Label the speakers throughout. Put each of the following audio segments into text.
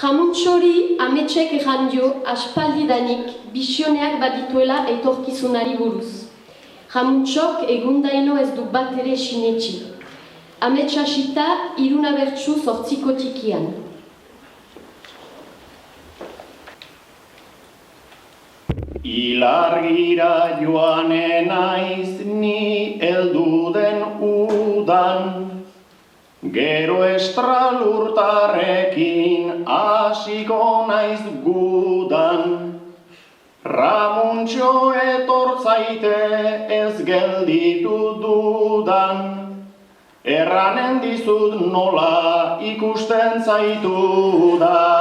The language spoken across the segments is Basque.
Speaker 1: Jamuntxori ametsek erran dio aspaldidanik bisioneak badituela etorkizunari buruz. Jamuntxok egundaino ez du bat ere sinetxi. Ametsasita iruna bertsu 8 tikian.
Speaker 2: Ilargira joanen naiz ni heldu den udan, gero estralurtarrekin hasiko naiz gudan. Ramuntxo etortzaite ez gelditu dudan, erranen dizut nola ikusten zaitudan.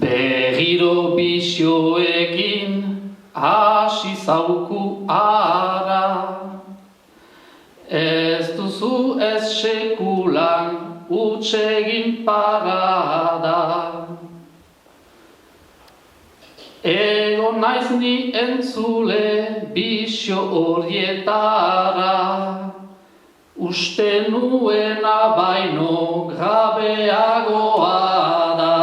Speaker 3: Berriro bisioekin hasi zauku ara, ez duzu ez sekulan utsegin parada. Egon naiz ni entzule bisio horietara, uste nuena baino grabeagoa da.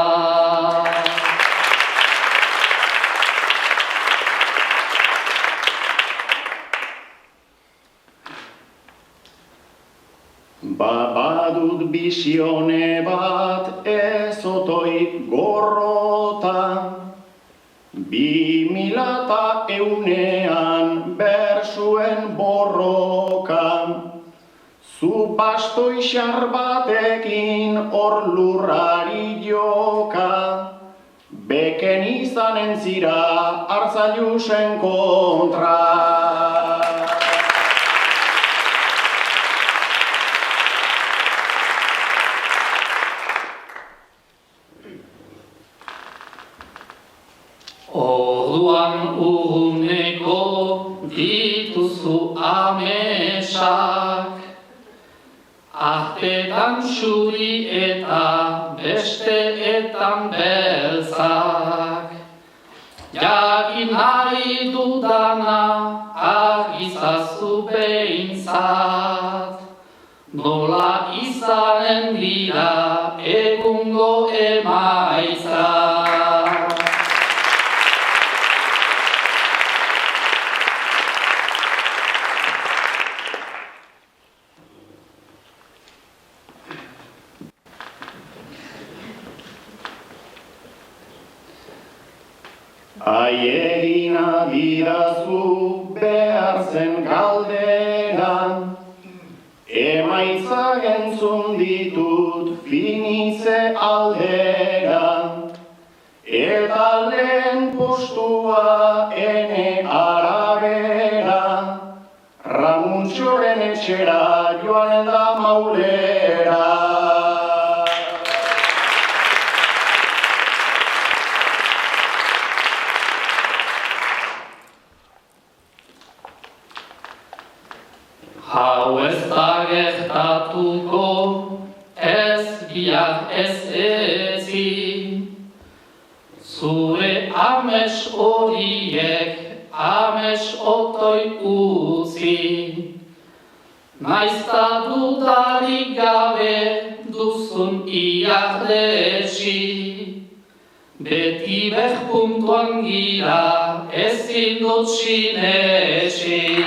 Speaker 2: Badut bisione bat ez otoi gorrota, 2000 bersuen borroka, zu pastoi xar batekin hor lurrari joka, beken izanen zira Arzailusen kontra.
Speaker 3: Orduan urruneko dituzu amesak, artetan xuri eta besteetan beltzak. Jakin nahi dudana argizazu behintzat, nola izanen dira egungo emaitzak.
Speaker 2: Aiegin adidazu behar zen galdera, emaitzak entzun ditut finize aldera, eta lehen postua ene arabera, Ramuntxoren etxera joanen da maulera.
Speaker 3: Hau ez da gertatuko, ez bihar ez ezi, zure ames horiek ames otoi utzi. Naizta dudarik gabe duzun iardesi, beti berpuntuan gira ezin dut sinesi.